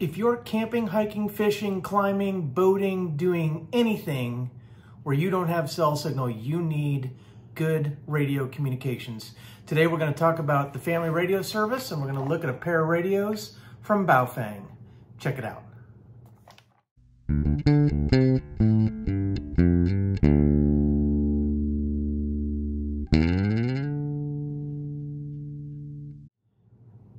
If you're camping, hiking, fishing, climbing, boating, doing anything where you don't have cell signal, you need good radio communications. Today we're going to talk about the family radio service, and we're going to look at a pair of radios from Baofeng. Check it out.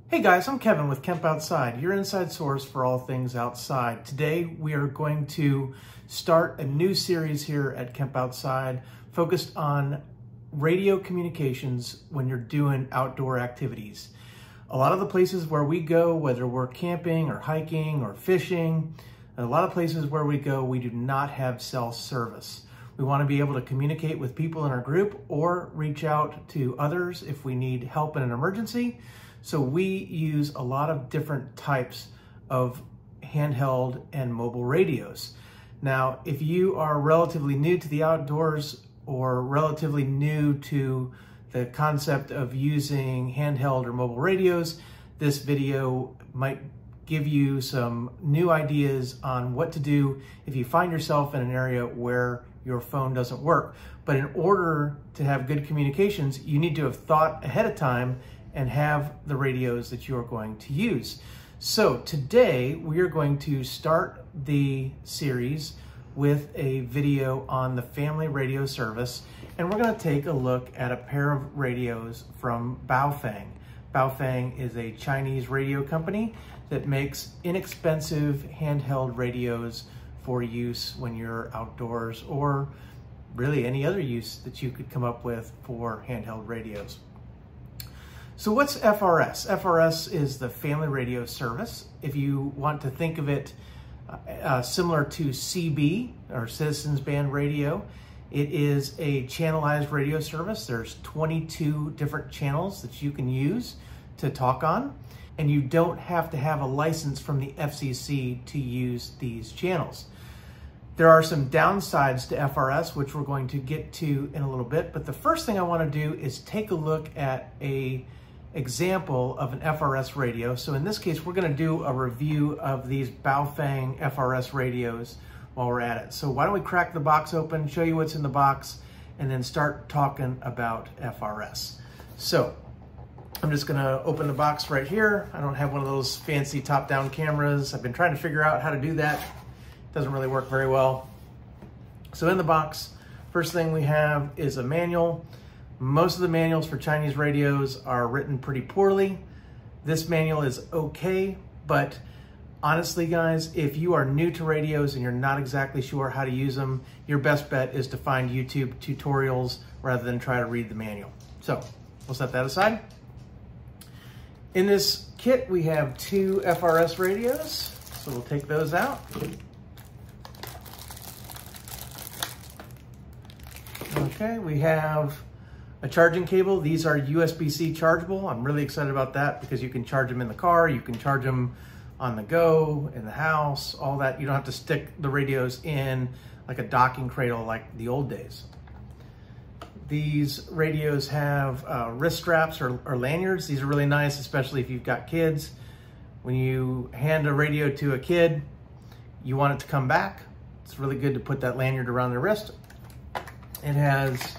Hey guys, I'm Kevin with Kemp Outside, your inside source for all things outside. Today we are going to start a new series here at Kemp Outside focused on radio communications when you're doing outdoor activities. A lot of the places where we go, whether we're camping or hiking or fishing, a lot of places where we go, we do not have cell service. We want to be able to communicate with people in our group or reach out to others if we need help in an emergency. So we use a lot of different types of handheld and mobile radios. Now, if you are relatively new to the outdoors or relatively new to the concept of using handheld or mobile radios, this video might give you some new ideas on what to do if you find yourself in an area where your phone doesn't work. But in order to have good communications, you need to have thought ahead of time and have the radios that you are going to use. So today we are going to start the series with a video on the family radio service, and we're going to take a look at a pair of radios from Baofeng. Baofeng is a Chinese radio company that makes inexpensive handheld radios for use when you're outdoors, or really any other use that you could come up with for handheld radios. So what's FRS? FRS is the family radio service. If you want to think of it similar to CB, or Citizens Band Radio, it is a channelized radio service. There's 22 different channels that you can use to talk on, and you don't have to have a license from the FCC to use these channels. There are some downsides to FRS, which we're going to get to in a little bit, but the first thing I want to do is take a look at a example of an FRS radio. So in this case, we're going to do a review of these Baofeng FRS radios while we're at it. So why don't we crack the box open, show you what's in the box, and then start talking about FRS. So I'm just going to open the box right here. I don't have one of those fancy top-down cameras. I've been trying to figure out how to do that. It doesn't really work very well. So in the box, first thing we have is a manual. Most of the manuals for Chinese radios are written pretty poorly. This manual is okay, but honestly, guys, if you are new to radios and you're not exactly sure how to use them, your best bet is to find YouTube tutorials rather than try to read the manual. So we'll set that aside. In this kit, we have two FRS radios, so we'll take those out. Okay, we have a charging cable. These are USB-C chargeable. I'm really excited about that because you can charge them in the car, you can charge them on the go, in the house, all that. You don't have to stick the radios in like a docking cradle like the old days. These radios have wrist straps or lanyards. These are really nice, especially if you've got kids. When you hand a radio to a kid, you want it to come back. It's really good to put that lanyard around their wrist. It has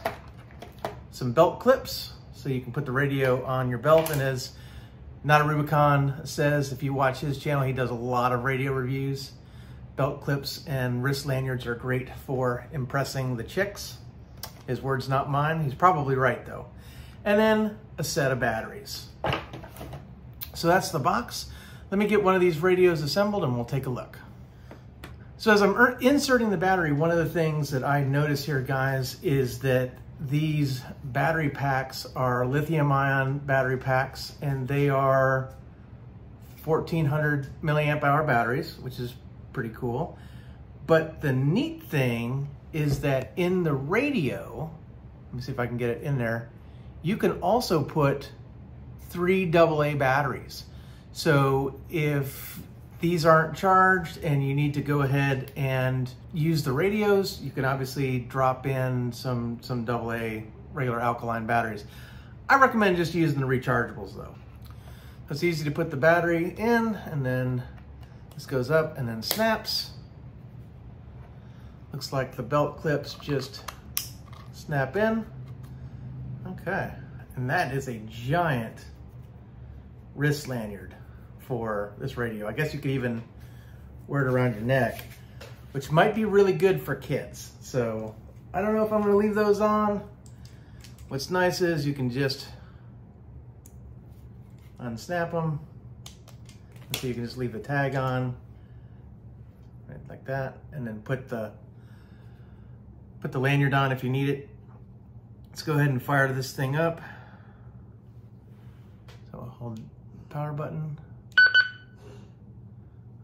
some belt clips, so you can put the radio on your belt. And as Not a Rubicon says, if you watch his channel, he does a lot of radio reviews. Belt clips and wrist lanyards are great for impressing the chicks. His words, not mine. He's probably right, though. And then a set of batteries. So that's the box. Let me get one of these radios assembled and we'll take a look. So as I'm inserting the battery, one of the things that I notice here, guys, is that these battery packs are lithium-ion battery packs, and they are 1400 milliamp hour batteries, which is pretty cool. But the neat thing is that in the radio, let me see if I can get it in there, you can also put 3 AA batteries. So if these aren't charged and you need to go ahead and use the radios, you can obviously drop in some AA regular alkaline batteries. I recommend just using the rechargeables though. It's easy to put the battery in, and then the This goes up and then snaps. Looks like the belt clips just snap in. Okay, and that is a giant wrist lanyard for this radio. I guess you could even wear it around your neck, which might be really good for kids. So I don't know if I'm gonna leave those on. What's nice is you can just unsnap them. So you can just leave the tag on, right, like that, and then put the lanyard on if you need it. Let's go ahead and fire this thing up. So I'll hold the power button.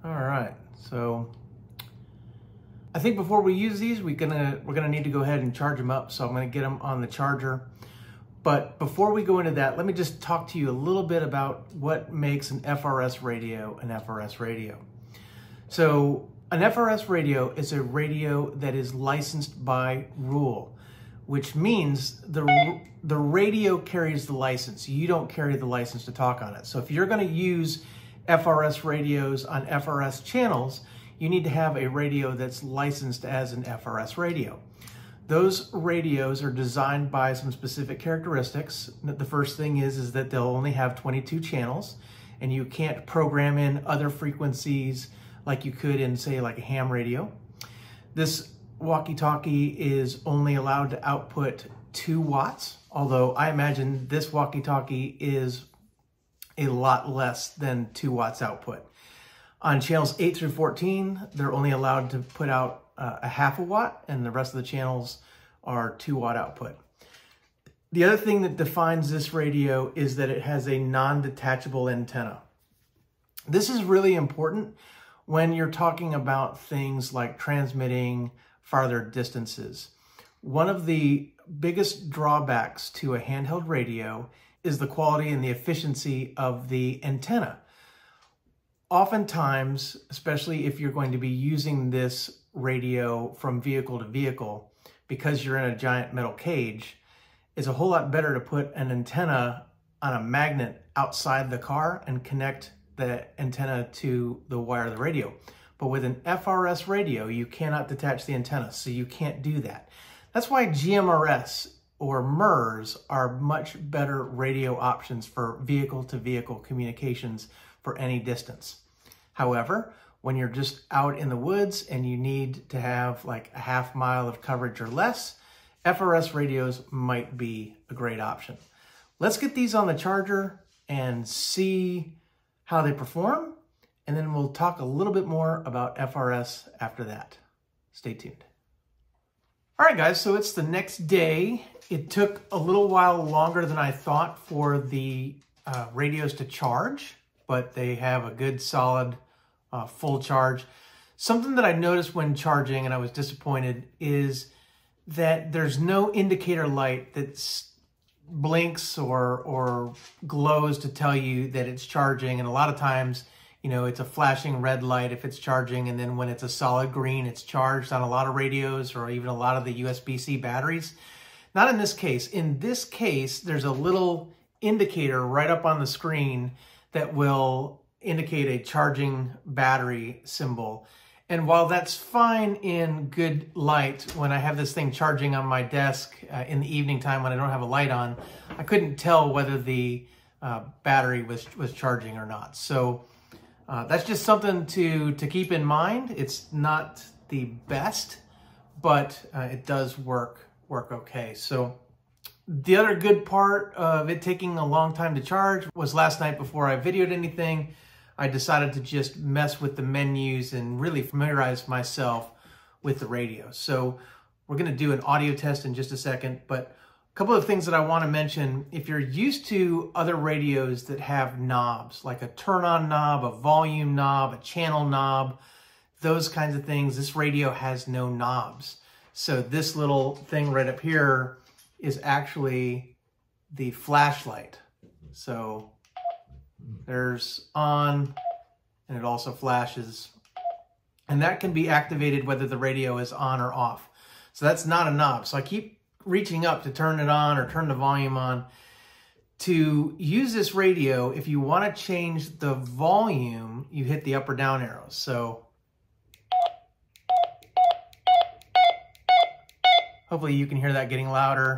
All right, so I think before we use these, we're gonna need to go ahead and charge them up. So I'm gonna get them on the charger. But before we go into that, let me just talk to you a little bit about what makes an FRS radio an FRS radio. So an FRS radio is a radio that is licensed by rule, which means the radio carries the license. You don't carry the license to talk on it. So if you're gonna use FRS radios on FRS channels, you need to have a radio that's licensed as an FRS radio. Those radios are designed by some specific characteristics. The first thing is that they'll only have 22 channels, and you can't program in other frequencies like you could in, say, like a ham radio. This walkie-talkie is only allowed to output 2 watts, although I imagine this walkie-talkie is a lot less than 2 watts output. On channels 8 through 14, they're only allowed to put out a half a watt, and the rest of the channels are 2 watt output. The other thing that defines this radio is that it has a non-detachable antenna. This is really important when you're talking about things like transmitting farther distances. One of the biggest drawbacks to a handheld radio is the quality and the efficiency of the antenna. Oftentimes, especially if you're going to be using this radio from vehicle to vehicle, because you're in a giant metal cage, it's a whole lot better to put an antenna on a magnet outside the car and connect the antenna to the wire of the radio. But with an FRS radio, you cannot detach the antenna, so you can't do that. That's why GMRS or MERS are much better radio options for vehicle-to-vehicle communications for any distance. However, when you're just out in the woods and you need to have like a half mile of coverage or less, FRS radios might be a great option. Let's get these on the charger and see how they perform, and then we'll talk a little bit more about FRS after that. Stay tuned. All right, guys, so it's the next day. It took a little while longer than I thought for the radios to charge, but they have a good solid full charge. Something that I noticed when charging, and I was disappointed, is that there's no indicator light that blinks or glows to tell you that it's charging. And a lot of times, you know, it's a flashing red light if it's charging, and then when it's a solid green, it's charged on a lot of radios or even a lot of the USB-C batteries. Not in this case. In this case, there's a little indicator right up on the screen that will indicate a charging battery symbol. And while that's fine in good light, when I have this thing charging on my desk in the evening time when I don't have a light on, I couldn't tell whether the battery was charging or not. So that's just something to keep in mind. It's not the best, but it does work okay. So the other good part of it taking a long time to charge was last night before I videoed anything, I decided to just mess with the menus and really familiarize myself with the radio. So we're going to do an audio test in just a second, but a couple of things that I want to mention. If you're used to other radios that have knobs, like a turn-on knob, a volume knob, a channel knob, those kinds of things, this radio has no knobs. So this little thing right up here is actually the flashlight. So there's on, and it also flashes. And that can be activated whether the radio is on or off. So that's not a knob. So I keep reaching up to turn it on or turn the volume on. To use this radio, if you want to change the volume, you hit the up or down arrows. So hopefully you can hear that getting louder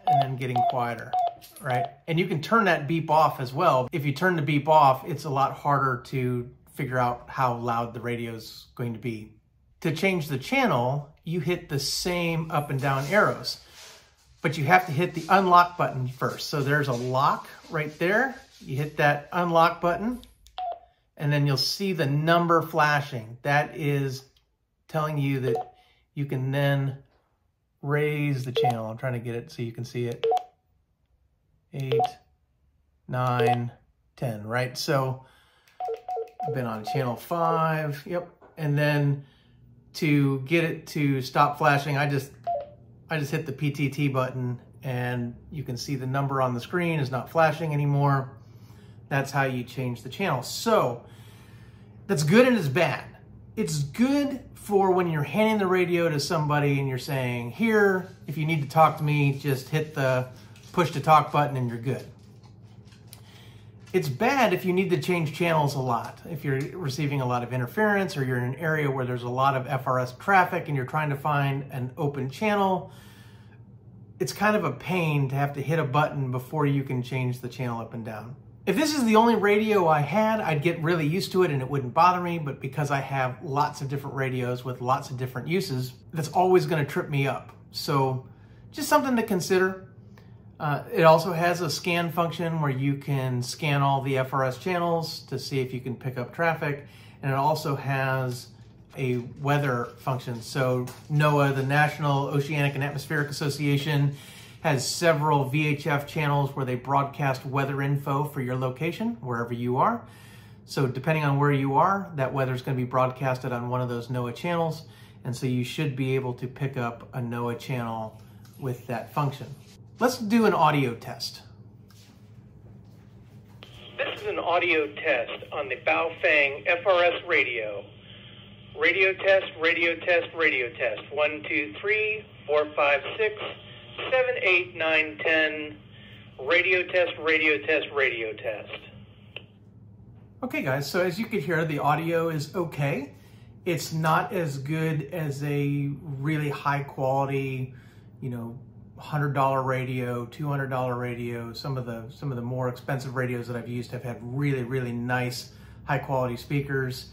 and then getting quieter, right? And you can turn that beep off as well. If you turn the beep off, it's a lot harder to figure out how loud the radio is going to be. To change the channel, you hit the same up and down arrows, but you have to hit the unlock button first. So there's a lock right there. You hit that unlock button, and then you'll see the number flashing. That is telling you that you can then raise the channel. I'm trying to get it so you can see it. 8, 9, 10, right? So I've been on channel 5, yep. And then to get it to stop flashing, I just hit the PTT button, and you can see the number on the screen is not flashing anymore. That's how you change the channel. So that's good and it's bad. It's good for when you're handing the radio to somebody and you're saying, here, if you need to talk to me, just hit the push to talk button and you're good. It's bad if you need to change channels a lot. If you're receiving a lot of interference, or you're in an area where there's a lot of FRS traffic and you're trying to find an open channel, it's kind of a pain to have to hit a button before you can change the channel up and down. If this is the only radio I had, I'd get really used to it and it wouldn't bother me, but because I have lots of different radios with lots of different uses, that's always going to trip me up. So just something to consider. It also has a scan function where you can scan all the FRS channels to see if you can pick up traffic. And it also has a weather function. So NOAA, the National Oceanic and Atmospheric Association, has several VHF channels where they broadcast weather info for your location, wherever you are. So depending on where you are, that weather is going to be broadcasted on one of those NOAA channels. And so you should be able to pick up a NOAA channel with that function. Let's do an audio test. This is an audio test on the Baofeng FRS radio. Radio test, radio test, radio test. 1, 2, 3, 4, 5, 6, 7, 8, 9, 10. Radio test, radio test, radio test. Okay guys, so as you can hear, the audio is okay. It's not as good as a really high quality, $100 radio, $200 radio. Some of the more expensive radios that I've used have had really nice high quality speakers.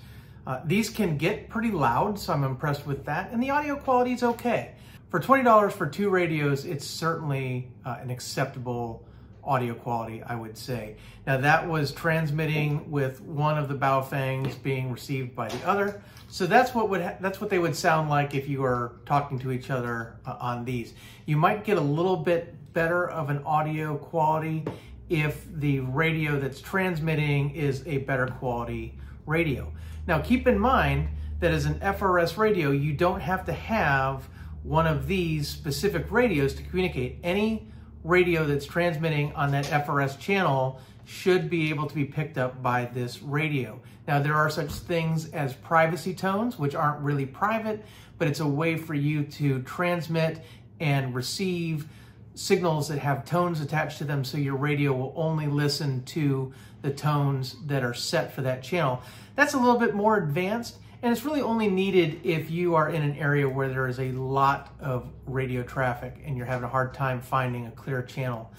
These can get pretty loud, so I'm impressed with that. And the audio quality is okay. For $20 for 2 radios, it's certainly an acceptable audio quality, I would say. Now that was transmitting with one of the Baofengs being received by the other. So that's what they would sound like if you were talking to each other on these. You might get a little bit better of an audio quality if the radio that's transmitting is a better quality radio. Now keep in mind that as an FRS radio, you don't have to have one of these specific radios to communicate. Any radio that's transmitting on that FRS channel should be able to be picked up by this radio. Now there are such things as privacy tones, which aren't really private, but it's a way for you to transmit and receive signals that have tones attached to them, so your radio will only listen to the tones that are set for that channel. That's a little bit more advanced, and it's really only needed if you are in an area where there is a lot of radio traffic and you're having a hard time finding a clear channel.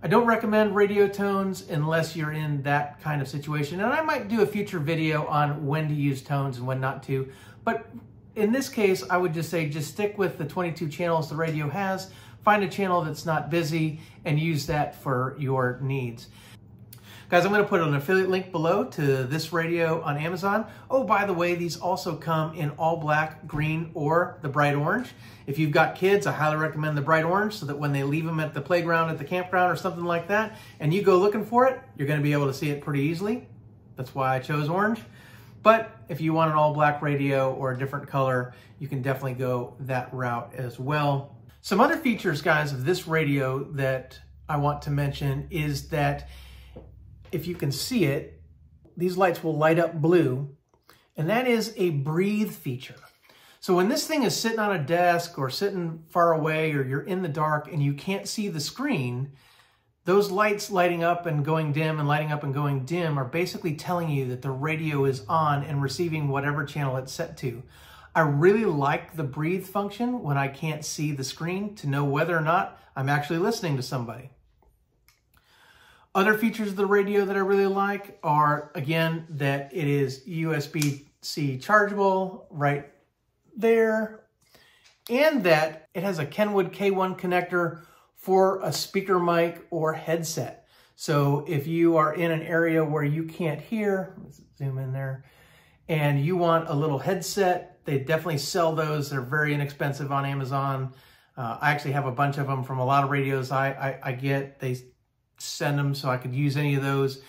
I don't recommend radio tones unless you're in that kind of situation, and I might do a future video on when to use tones and when not to, but in this case, I would just say just stick with the 22 channels the radio has, find a channel that's not busy, and use that for your needs. Guys, I'm going to put an affiliate link below to this radio on Amazon. Oh, by the way, these also come in all black, green, or the bright orange. If you've got kids, I highly recommend the bright orange so that when they leave them at the playground, at the campground, or something like that, and you go looking for it, you're going to be able to see it pretty easily. That's why I chose orange. But if you want an all black radio or a different color, you can definitely go that route as well. Some other features, guys, of this radio that I want to mention is that if you can see it, these lights will light up blue, and that is a breathe feature. So when this thing is sitting on a desk or sitting far away, or you're in the dark and you can't see the screen, Those lights lighting up and going dim and lighting up and going dim are basically telling you that the radio is on and receiving whatever channel it's set to. I really like the breathe function when I can't see the screen to know whether or not I'm actually listening to somebody. Other features of the radio that I really like are, again, that it is USB-C chargeable right there, and that it has a Kenwood K1 connector for a speaker mic or headset. So if you are in an area where you can't hear, let's zoom in there, and you want a little headset, they definitely sell those. They're very inexpensive on Amazon. I actually have a bunch of them from a lot of radios I get. They send them so I could use any of those.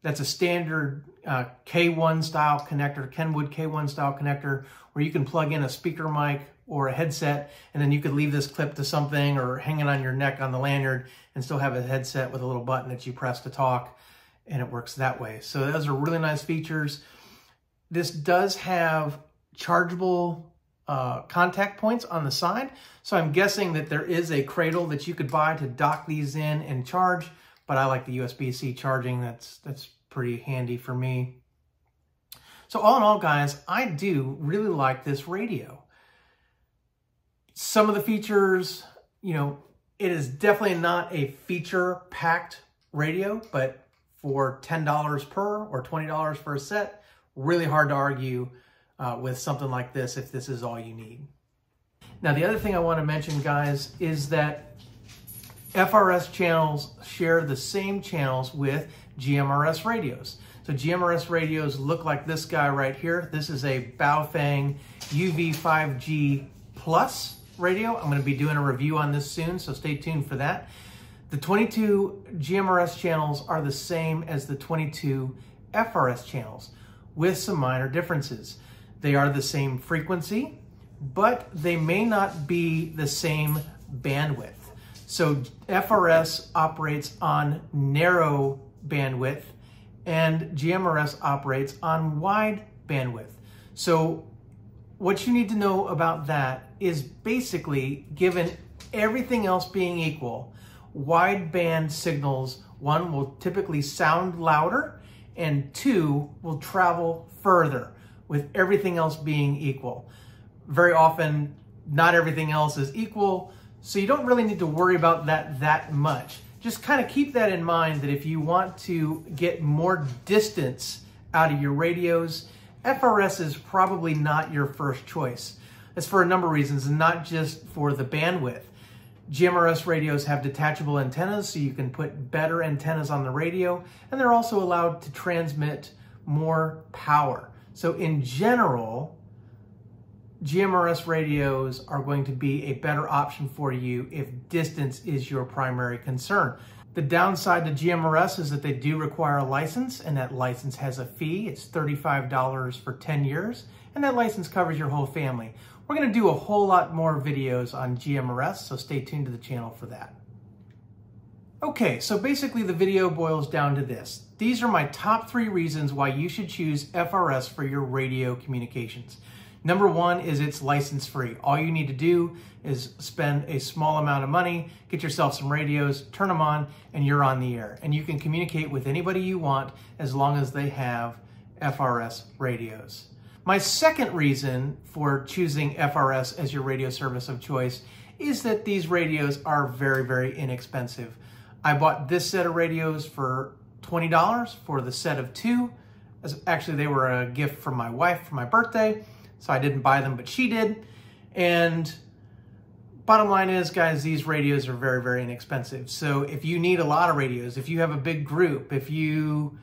That's a standard K1 style connector, Kenwood K1 style connector, where you can plug in a speaker mic or a headset, and then you could leave this clipped to something or hanging on your neck on the lanyard and still have a headset with a little button that you press to talk, and it works that way. So those are really nice features. This does have chargeable contact points on the side, so I'm guessing that there is a cradle that you could buy to dock these in and charge, but I like the USB-C charging. That's pretty handy for me. So all in all, guys, I do really like this radio. Some of the features, you know, it is definitely not a feature-packed radio, but for $10 per or $20 for a set, really hard to argue with something like this if this is all you need. Now, the other thing I want to mention, guys, is that FRS channels share the same channels with GMRS radios. So GMRS radios look like this guy right here. This is a Baofeng UV5G Plus radio. I'm going to be doing a review on this soon, so stay tuned for that. The 22 GMRS channels are the same as the 22 FRS channels with some minor differences. They are the same frequency, but they may not be the same bandwidth. So FRS operates on narrow bandwidth and GMRS operates on wide bandwidth. So what you need to know about that is basically, given everything else being equal, wideband signals, one, will typically sound louder, and two, will travel further with everything else being equal. Very often, not everything else is equal, so you don't really need to worry about that much. Just kind of keep that in mind, that if you want to get more distance out of your radios, FRS is probably not your first choice. That's for a number of reasons, and not just for the bandwidth. GMRS radios have detachable antennas, so you can put better antennas on the radio, and they're also allowed to transmit more power. So in general, GMRS radios are going to be a better option for you if distance is your primary concern. The downside to GMRS is that they do require a license, and that license has a fee. It's $35 for 10 years, and that license covers your whole family. We're going to do a whole lot more videos on GMRS, so stay tuned to the channel for that. Okay, so basically the video boils down to this. These are my top 3 reasons why you should choose FRS for your radio communications. Number 1 is it's license free. All you need to do is spend a small amount of money, get yourself some radios, turn them on, and you're on the air. And you can communicate with anybody you want as long as they have FRS radios. My second reason for choosing FRS as your radio service of choice is that these radios are very, very inexpensive. I bought this set of radios for $20 for the set of 2. Actually, they were a gift from my wife for my birthday, so I didn't buy them, but she did. And bottom line is, guys, these radios are very, very inexpensive. So if you need a lot of radios, if you have a big group, if you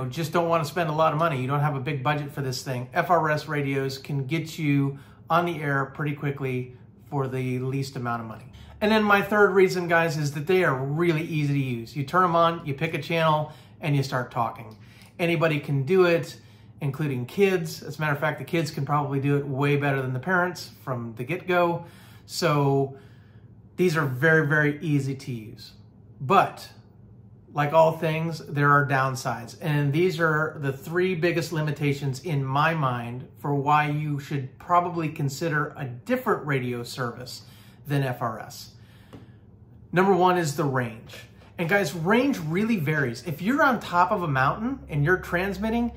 just don't want to spend a lot of money, you don't have a big budget for this thing, FRS radios can get you on the air pretty quickly for the least amount of money. And then my third reason, guys, is that they are really easy to use. You turn them on, you pick a channel, and you start talking. Anybody can do it, including kids. As a matter of fact, the kids can probably do it way better than the parents from the get-go. So these are very, very easy to use. But like all things, there are downsides. And these are the 3 biggest limitations in my mind for why you should probably consider a different radio service than FRS. Number 1 is the range. And guys, range really varies. If you're on top of a mountain and you're transmitting,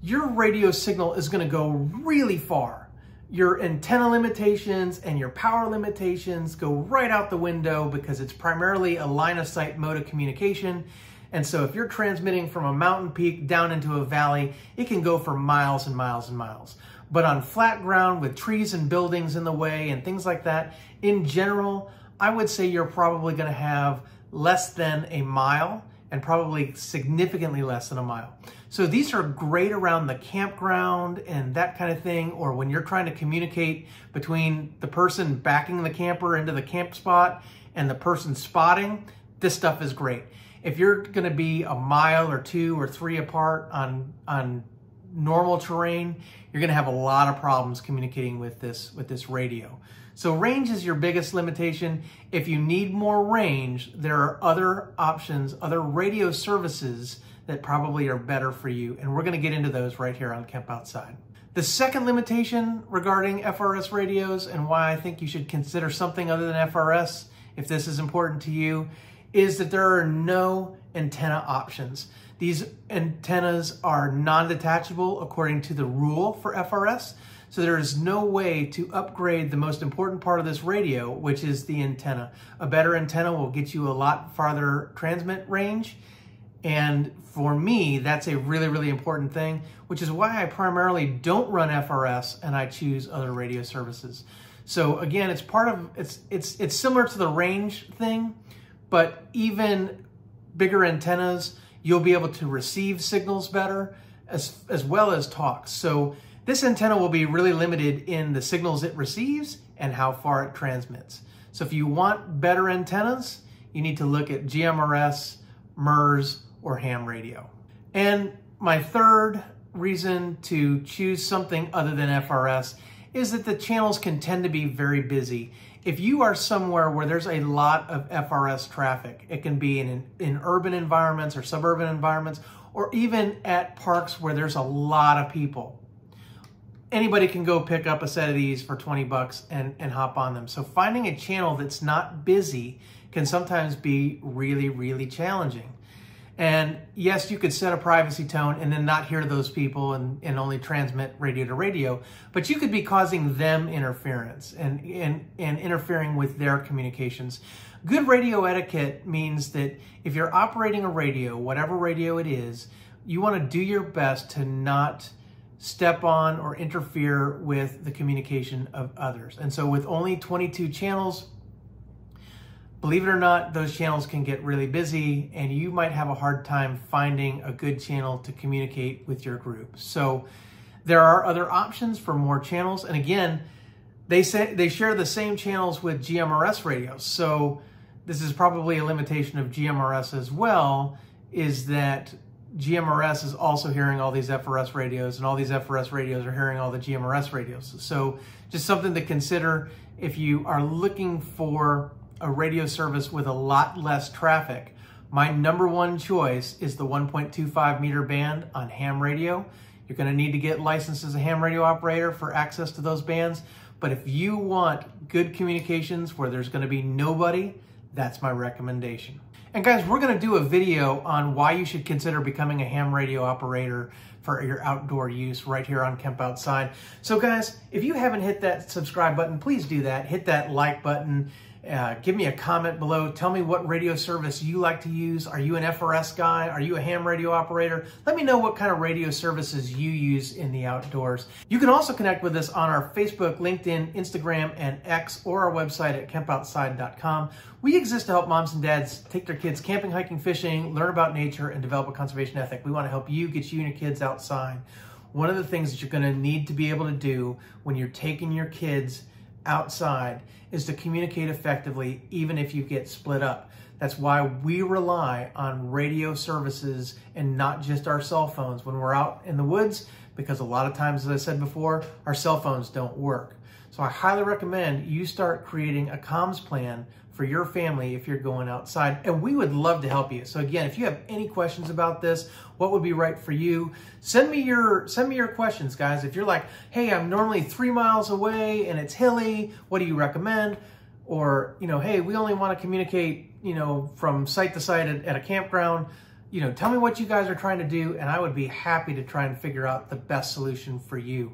your radio signal is going to go really far. Your antenna limitations and your power limitations go right out the window because it's primarily a line of sight mode of communication. And so if you're transmitting from a mountain peak down into a valley, it can go for miles and miles and miles. But on flat ground with trees and buildings in the way and things like that, in general, I would say you're probably going to have less than a mile and probably significantly less than a mile. So these are great around the campground and that kind of thing, or when you're trying to communicate between the person backing the camper into the camp spot and the person spotting, this stuff is great. If you're gonna be a mile or 2 or 3 apart on normal terrain, you're gonna have a lot of problems communicating with this radio. So range is your biggest limitation. If you need more range, there are other options, other radio services that probably are better for you. And we're gonna get into those right here on Camp Outside. The second limitation regarding FRS radios and why I think you should consider something other than FRS, if this is important to you, is that there are no antenna options. These antennas are non-detachable according to the rule for FRS. So there is no way to upgrade the most important part of this radio, which is the antenna. A better antenna will get you a lot farther transmit range. And for me, that's a really, really important thing, which is why I primarily don't run FRS and I choose other radio services. So again, it's part of, it's similar to the range thing, but even bigger antennas, you'll be able to receive signals better as well as talk. So this antenna will be really limited in the signals it receives and how far it transmits. So if you want better antennas, you need to look at GMRS, MERS, or ham radio. And my third reason to choose something other than FRS is that the channels can tend to be very busy. If you are somewhere where there's a lot of FRS traffic, it can be in urban environments or suburban environments, or even at parks where there's a lot of people. Anybody can go pick up a set of these for 20 bucks and hop on them. So finding a channel that's not busy can sometimes be really, really challenging. And yes, you could set a privacy tone and then not hear those people and only transmit radio to radio, but you could be causing them interference and interfering with their communications. Good radio etiquette means that if you're operating a radio, whatever radio it is, you want to do your best to not step on or interfere with the communication of others. And so with only 22 channels, believe it or not, those channels can get really busy and you might have a hard time finding a good channel to communicate with your group. So there are other options for more channels. And again, they share the same channels with GMRS radios. So this is probably a limitation of GMRS as well, is that GMRS is also hearing all these FRS radios and all these FRS radios are hearing all the GMRS radios. So just something to consider if you are looking for a radio service with a lot less traffic. My #1 choice is the 1.25 meter band on ham radio. You're gonna need to get licensed as a ham radio operator for access to those bands. But if you want good communications where there's gonna be nobody, that's my recommendation. And guys, we're gonna do a video on why you should consider becoming a ham radio operator for your outdoor use right here on Camp Outside. So guys, if you haven't hit that subscribe button, please do that. Hit that like button. Give me a comment below. Tell me what radio service you like to use. Are you an FRS guy? Are you a ham radio operator? Let me know what kind of radio services you use in the outdoors. You can also connect with us on our Facebook, LinkedIn, Instagram, and X, or our website at campoutside.com. We exist to help moms and dads take their kids camping, hiking, fishing, learn about nature, and develop a conservation ethic. We want to help you get you and your kids outside. One of the things that you're going to need to be able to do when you're taking your kids outside is to communicate effectively, even if you get split up. That's why we rely on radio services and not just our cell phones when we're out in the woods, because a lot of times, as I said before, our cell phones don't work. So I highly recommend you start creating a comms plan for your family if you're going outside, and we would love to help you. So again, if you have any questions about this, what would be right for you, send me your questions, guys. If you're like, hey, I'm normally 3 miles away and it's hilly, what do you recommend? or, hey, we only want to communicate, from site to site at a campground. Tell me what you guys are trying to do, and I would be happy to try and figure out the best solution for you.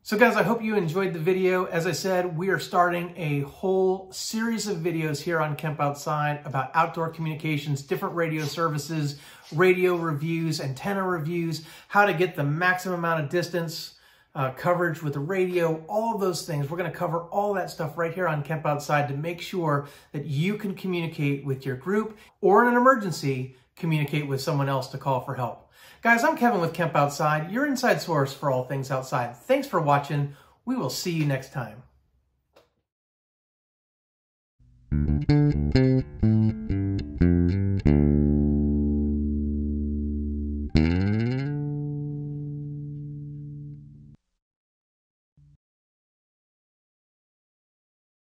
So guys, I hope you enjoyed the video. As I said, we are starting a whole series of videos here on Kemp Outside about outdoor communications, different radio services, radio reviews, antenna reviews, how to get the maximum amount of distance coverage with the radio, all of those things. We're going to cover all that stuff right here on Kemp Outside to make sure that you can communicate with your group, or in an emergency, communicate with someone else to call for help. Guys, I'm Kevin with Kemp Outside, your inside source for all things outside. Thanks for watching. We will see you next time.